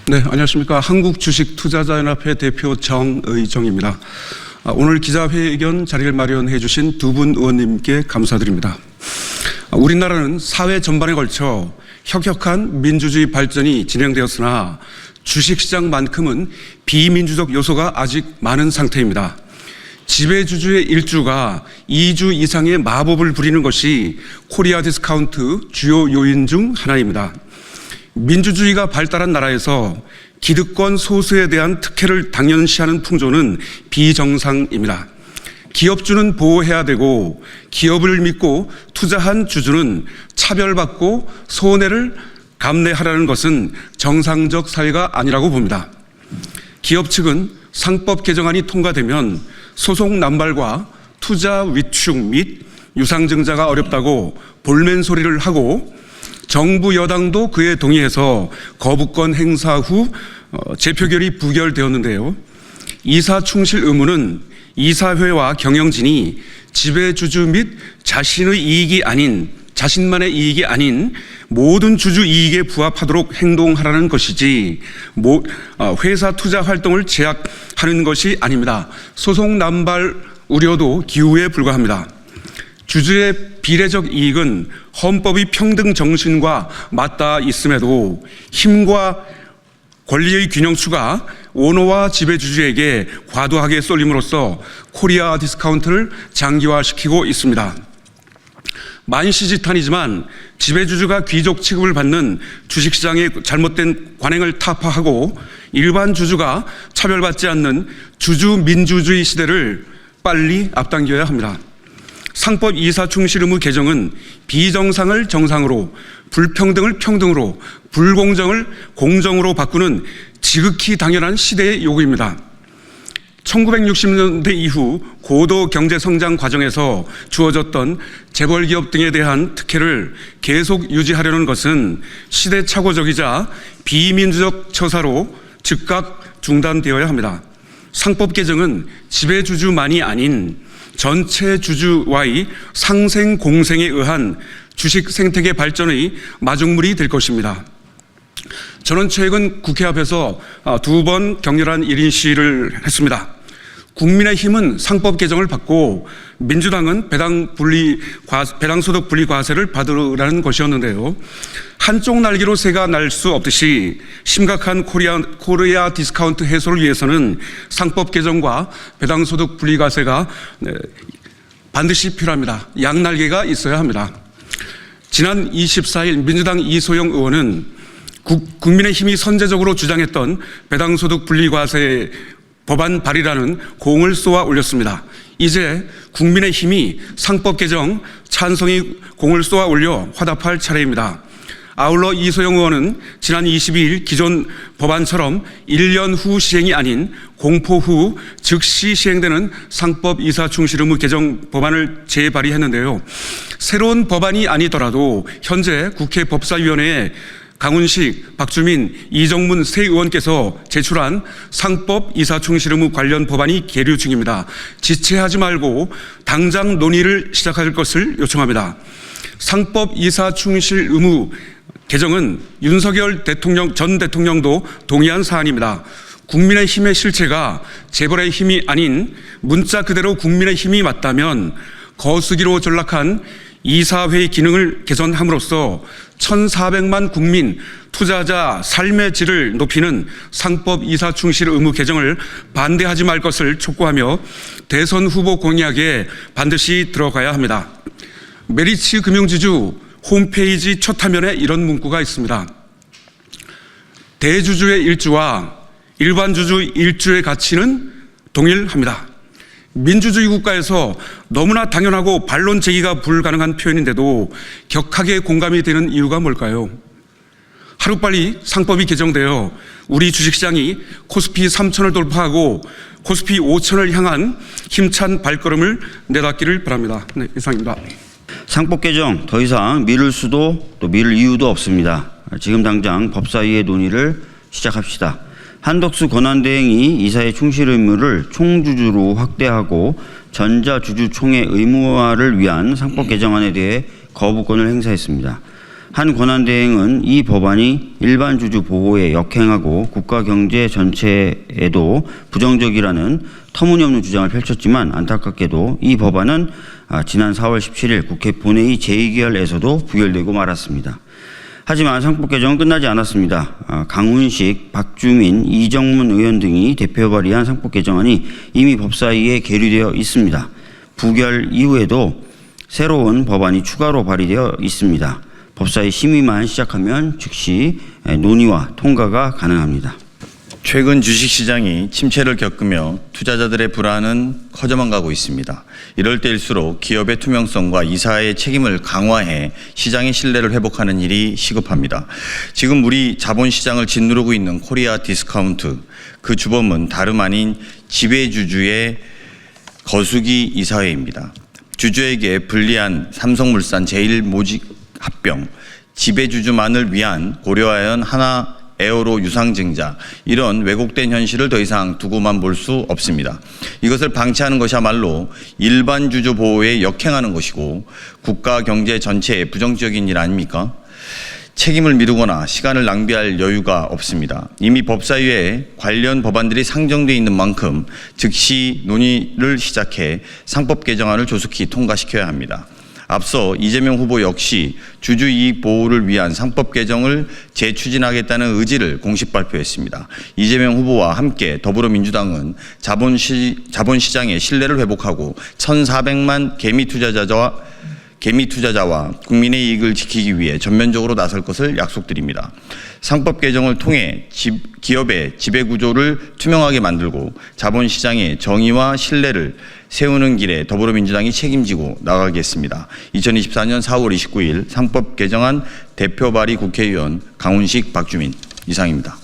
네, 안녕하십니까. 한국주식투자자연합회 대표 정의정입니다. 오늘 기자회견 자리를 마련해 주신 두 분 의원님께 감사드립니다. 우리나라는 사회 전반에 걸쳐 혁혁한 민주주의 발전이 진행되었으나 주식시장만큼은 비민주적 요소가 아직 많은 상태입니다. 지배주주의 일주가 2주 이상의 마법을 부리는 것이 코리아 디스카운트 주요 요인 중 하나입니다. 민주주의가 발달한 나라에서 기득권 소수에 대한 특혜를 당연시하는 풍조는 비정상입니다. 기업주는 보호해야 되고 기업을 믿고 투자한 주주는 차별받고 손해를 감내하라는 것은 정상적 사회가 아니라고 봅니다. 기업 측은 상법 개정안이 통과되면 소송 남발과 투자 위축 및 유상증자가 어렵다고 볼멘 소리를 하고 정부 여당도 그에 동의해서 거부권 행사 후 재표결이 부결되었는데요. 이사 충실 의무는 이사회와 경영진이 지배주주 및 자신만의 이익이 아닌 모든 주주 이익에 부합하도록 행동하라는 것이지 회사 투자 활동을 제약하는 것이 아닙니다. 소송 남발 우려도 기우에 불과합니다. 주주의 비례적 이익은 헌법의 평등 정신과 맞닿아 있음에도 힘과 권리의 균형추가 오너와 지배주주에게 과도하게 쏠림으로써 코리아 디스카운트를 장기화시키고 있습니다. 만시지탄이지만 지배주주가 귀족 취급을 받는 주식시장의 잘못된 관행을 타파하고 일반 주주가 차별받지 않는 주주민주주의 시대를 빨리 앞당겨야 합니다. 상법 이사 충실 의무 개정은 비정상을 정상으로, 불평등을 평등으로, 불공정을 공정으로 바꾸는 지극히 당연한 시대의 요구입니다. 1960년대 이후 고도 경제 성장 과정에서 주어졌던 재벌기업 등에 대한 특혜를 계속 유지하려는 것은 시대착오적이자 비민주적 처사로 즉각 중단되어야 합니다. 상법 개정은 지배주주만이 아닌 전체 주주와의 상생 공생에 의한 주식 생태계 발전의 마중물이 될 것입니다. 저는 최근 국회 앞에서 2번 격렬한 1인 시위를 했습니다. 국민의힘은 상법 개정을 받고 민주당은 배당소득 분리 과세를 받으라는 것이었는데요. 한쪽 날개로 새가 날 수 없듯이 심각한 코리아 디스카운트 해소를 위해서는 상법 개정과 배당소득 분리 과세가 반드시 필요합니다. 양날개가 있어야 합니다. 지난 24일 민주당 이소영 의원은 국민의힘이 선제적으로 주장했던 배당소득 분리 과세 법안 발의라는 공을 쏘아 올렸습니다. 이제 국민의힘이 상법 개정 찬성의 공을 쏘아 올려 화답할 차례입니다. 아울러 이소영 의원은 지난 22일 기존 법안처럼 1년 후 시행이 아닌 공포 후 즉시 시행되는 상법 이사 충실 의무 개정 법안을 재발의했는데요. 새로운 법안이 아니더라도 현재 국회 법사위원회에 강훈식, 박주민, 이정문 세 의원께서 제출한 상법 이사 충실 의무 관련 법안이 계류 중입니다. 지체하지 말고 당장 논의를 시작할 것을 요청합니다. 상법 이사 충실 의무 개정은 윤석열 전 대통령도 동의한 사안입니다. 국민의힘의 실체가 재벌의 힘이 아닌 문자 그대로 국민의힘이 맞다면 거수기로 전락한 이사회의 기능을 개선함으로써 1,400만 국민 투자자 삶의 질을 높이는 상법 이사 충실 의무 개정을 반대하지 말 것을 촉구하며 대선 후보 공약에 반드시 들어가야 합니다. 메리츠 금융지주 홈페이지 첫 화면에 이런 문구가 있습니다. 대주주의 일주와 일반 주주 일주의 가치는 동일합니다. 민주주의 국가에서 너무나 당연하고 반론 제기가 불가능한 표현인데도 격하게 공감이 되는 이유가 뭘까요? 하루빨리 상법이 개정되어 우리 주식시장이 코스피 3,000을 돌파하고 코스피 5,000을 향한 힘찬 발걸음을 내닫기를 바랍니다. 네, 이상입니다. 상법 개정 더 이상 미룰 수도 또 미룰 이유도 없습니다. 지금 당장 법사위의 논의를 시작합시다. 한덕수 권한대행이 이사의 충실 의무를 총주주로 확대하고 전자주주총회 의무화를 위한 상법 개정안에 대해 거부권을 행사했습니다. 한 권한대행은 이 법안이 일반 주주 보호에 역행하고 국가 경제 전체에도 부정적이라는 터무니없는 주장을 펼쳤지만 안타깝게도 이 법안은 지난 4월 17일 국회 본회의 제2기할에서도 부결되고 말았습니다. 하지만 상법 개정은 끝나지 않았습니다. 강훈식, 박주민, 이정문 의원 등이 대표 발의한 상법 개정안이 이미 법사위에 계류되어 있습니다. 부결 이후에도 새로운 법안이 추가로 발의되어 있습니다. 법사위 심의만 시작하면 즉시 논의와 통과가 가능합니다. 최근 주식시장이 침체를 겪으며 투자자들의 불안은 커져만 가고 있습니다. 이럴 때일수록 기업의 투명성과 이사의 책임을 강화해 시장의 신뢰를 회복하는 일이 시급합니다. 지금 우리 자본시장을 짓누르고 있는 코리아 디스카운트, 그 주범은 다름 아닌 지배주주의 거수기 이사회입니다. 주주에게 불리한 삼성물산 제일모직합병, 지배주주만을 위한 고려아연 하나 에어로 유상증자, 이런 왜곡된 현실을 더 이상 두고만 볼 수 없습니다. 이것을 방치하는 것이야말로 일반 주주 보호에 역행하는 것이고 국가 경제 전체에 부정적인 일 아닙니까? 책임을 미루거나 시간을 낭비할 여유가 없습니다. 이미 법사위에 관련 법안들이 상정되어 있는 만큼 즉시 논의를 시작해 상법 개정안을 조속히 통과시켜야 합니다. 앞서 이재명 후보 역시 주주이익 보호를 위한 상법 개정을 재추진하겠다는 의지를 공식 발표했습니다. 이재명 후보와 함께 더불어민주당은 자본시장의 신뢰를 회복하고 1,400만 개미 투자자와 국민의 이익을 지키기 위해 전면적으로 나설 것을 약속드립니다. 상법 개정을 통해 기업의 지배구조를 투명하게 만들고 자본시장의 정의와 신뢰를 세우는 길에 더불어민주당이 책임지고 나가겠습니다. 2024년 4월 29일 상법 개정안 대표 발의 국회의원 강훈식, 박주민 이상입니다.